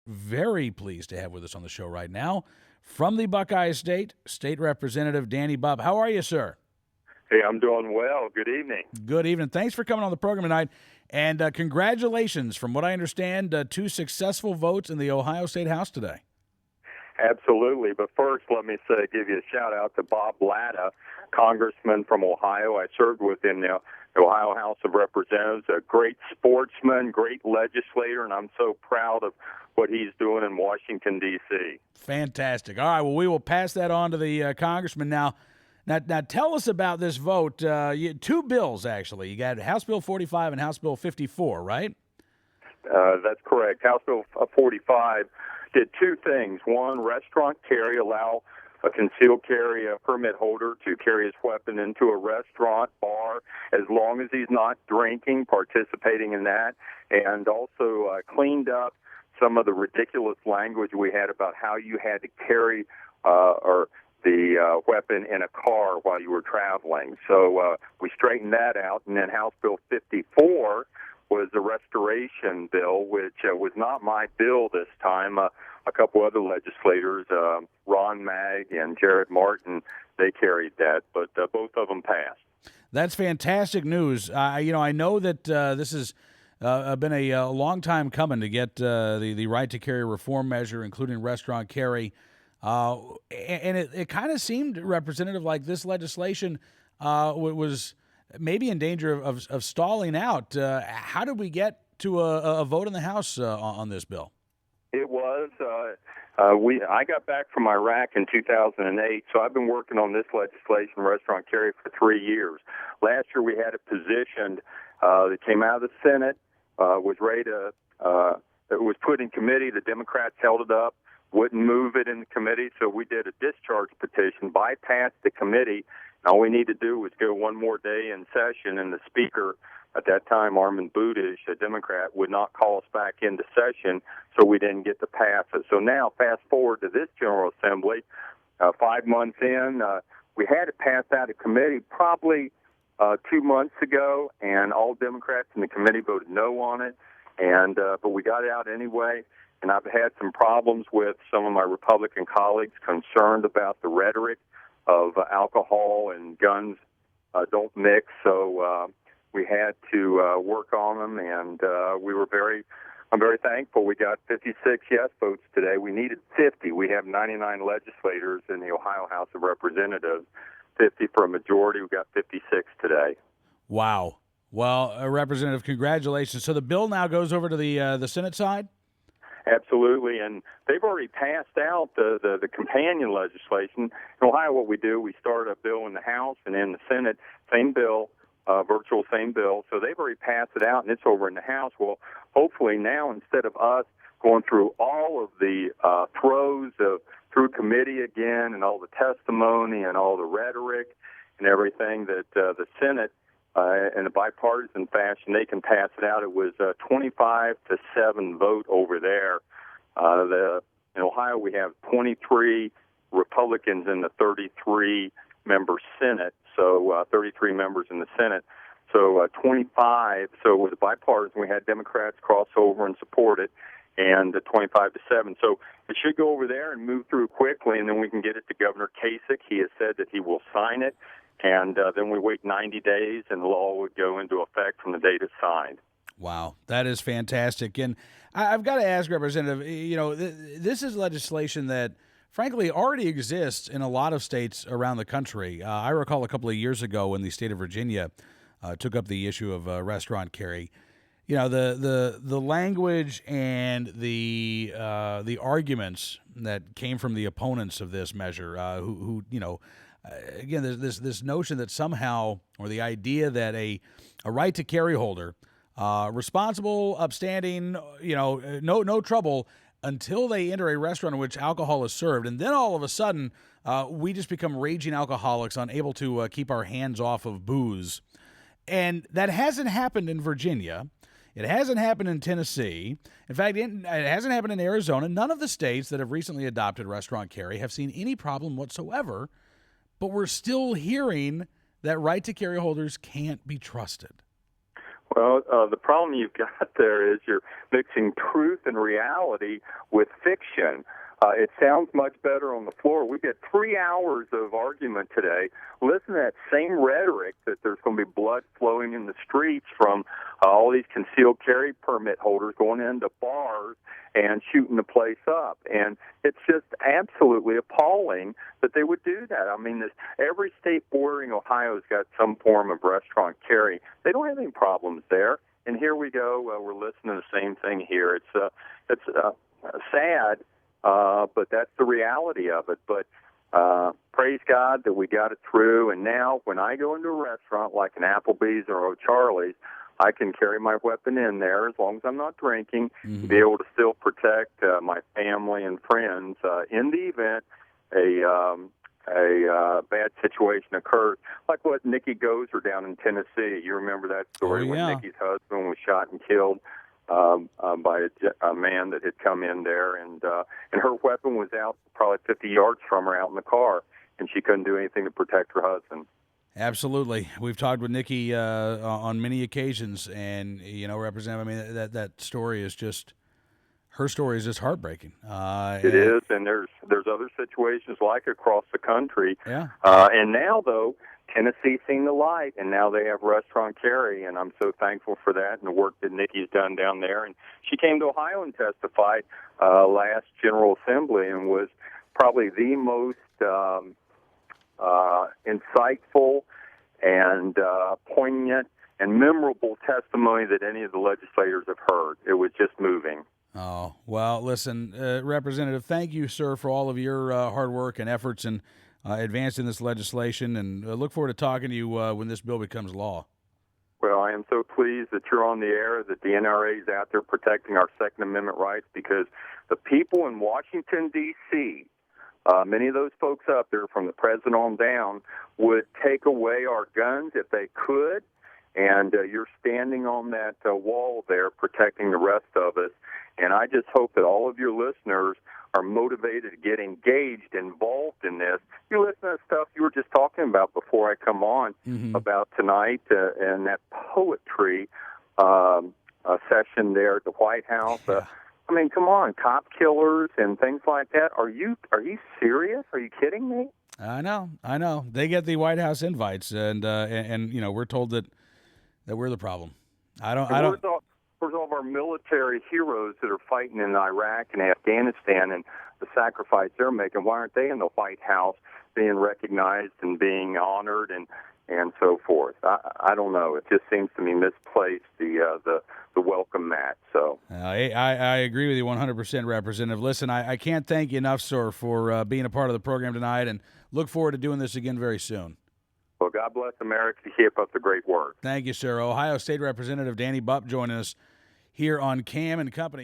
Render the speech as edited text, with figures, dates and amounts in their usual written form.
very pleased to have with us on the show right now from the Buckeye State, State Representative Danny Bubb. How are you, sir? Hey, I'm doing well. Good evening. Good evening. Thanks for coming on the program tonight. And congratulations, from what I understand, two successful votes in the Ohio State House today. Absolutely. But first, let me give you a shout-out to Bob Latta, congressman from Ohio. I served with in the Ohio House of Representatives, a great sportsman, great legislator, and I'm so proud of what he's doing in Washington, D.C. Fantastic. All right, well, we will pass that on to the congressman now. Now, tell us about this vote. Two bills, actually. You got House Bill 45 and House Bill 54, right? That's correct. House Bill 45 did two things. One, restaurant carry, allow a concealed carry permit holder to carry his weapon into a restaurant, bar, as long as he's not drinking, participating in that, and also cleaned up some of the ridiculous language we had about how you had to carry the weapon in a car while you were traveling. So we straightened that out. And then House Bill 54 was the restoration bill, which was not my bill this time. A couple other legislators, Ron Magg and Jared Martin, they carried that, but both of them passed. That's fantastic news. I know that this has been a long time coming to get the right to carry reform measure, including restaurant carry. And it kind of seemed, Representative, like this legislation was maybe in danger of stalling out. How did we get to a vote in the House on this bill? It was. I got back from Iraq in 2008, so I've been working on this legislation, restaurant carry, for 3 years. Last year we had it positioned that came out of the Senate, was ready to, it was put in committee. The Democrats held it up, wouldn't move it in the committee, so we did a discharge petition, bypassed the committee. All we need to do was go one more day in session, and the Speaker at that time, Armand Budish, a Democrat, would not call us back into session, so we didn't get to pass it. So now, fast forward to this General Assembly, 5 months in, we had it passed out of committee probably 2 months ago, and all Democrats in the committee voted no on it, and but we got it out anyway. And I've had some problems with some of my Republican colleagues concerned about the rhetoric of alcohol and guns don't mix, so we had to work on them, and I'm very thankful we got 56 yes votes today. We needed 50. We have 99 legislators in the Ohio House of Representatives, 50 for a majority. We got 56 today. Wow. Well, Representative, congratulations. So the bill now goes over to the Senate side? Absolutely, and they've already passed out the companion legislation. In Ohio, what we do, we start a bill in the House, and in the Senate, same bill, virtual same bill. So they've already passed it out, and it's over in the House. Well, hopefully now, instead of us going through all of the throes of through committee again and all the testimony and all the rhetoric and everything, that the Senate, in a bipartisan fashion, they can pass it out. It was 25-7 vote over there. In Ohio, we have 23 Republicans in the 33-member Senate, so 33 members in the Senate. So 25. So it was bipartisan. We had Democrats cross over and support it, and 25-7. So it should go over there and move through quickly, and then we can get it to Governor Kasich. He has said that he will sign it. And then we wait 90 days, and the law would go into effect from the date it's signed. Wow, that is fantastic. And I've got to ask, Representative, this is legislation that, frankly, already exists in a lot of states around the country. I recall a couple of years ago when the state of Virginia took up the issue of restaurant carry. The language and the arguments that came from the opponents of this measure, again, there's this notion that somehow, or the idea that a right to carry holder, responsible, upstanding, no trouble until they enter a restaurant in which alcohol is served, and then all of a sudden we just become raging alcoholics, unable to keep our hands off of booze. And that hasn't happened in Virginia. It hasn't happened in Tennessee. In fact, it hasn't happened in Arizona. None of the states that have recently adopted restaurant carry have seen any problem whatsoever. But we're still hearing that right to carry holders can't be trusted. Well, the problem you've got there is you're mixing truth and reality with fiction. It sounds much better on the floor. We get 3 hours of argument today. Listen to that same rhetoric that there's going to be blood flowing in the streets from all these concealed carry permit holders going into bars and shooting the place up. And it's just absolutely appalling that they would do that. I mean, every state bordering Ohio's got some form of restaurant carry. They don't have any problems there. And here we go. We're listening to the same thing here. It's sad. But that's the reality of it. But praise God that we got it through. And now when I go into a restaurant like an Applebee's or O'Charlie's, I can carry my weapon in there as long as I'm not drinking, be able to still protect my family and friends in the event a bad situation occurs, like what Nikki Gozer down in Tennessee. You remember that story when Nikki's husband was shot and killed by a man that had come in there, and her weapon was out probably 50 yards from her out in the car, and she couldn't do anything to protect her husband. Absolutely. We've talked with Nikki on many occasions, and, Representative, I mean, that story is just, her story is just heartbreaking. It is, and there's other situations like across the country. Yeah. And now, though, Tennessee's seen the light, and now they have restaurant carry, and I'm so thankful for that and the work that Nikki's done down there. And she came to Ohio and testified last General Assembly and was probably the most insightful and poignant and memorable testimony that any of the legislators have heard. It was just moving. Oh, well, listen, Representative, thank you, sir, for all of your hard work and efforts in advancing this legislation, and look forward to talking to you when this bill becomes law. Well, I am so pleased that you're on the air, that the NRA is out there protecting our Second Amendment rights, because the people in Washington, D.C., many of those folks up there from the president on down would take away our guns if they could, and you're standing on that wall there protecting the rest of us. And I just hope that all of your listeners are motivated to get engaged, involved in this. You listen to stuff you were just talking about before I come on about tonight and that poetry session there at the White House. I mean, come on, cop killers and things like that. Are you serious? Are you kidding me? I know. They get the White House invites, and we're told that we're the problem. Where's all of our military heroes that are fighting in Iraq and Afghanistan and the sacrifice they're making? Why aren't they in the White House being recognized and being honored and so forth? I don't know. It just seems to me misplaced, the welcome mat. So I agree with you 100%, Representative. Listen, I can't thank you enough, sir, for being a part of the program tonight, and look forward to doing this again very soon. Well, God bless America. Keep up the great work. Thank you, sir. Ohio State Representative Danny Bupp joining us here on Cam and Company.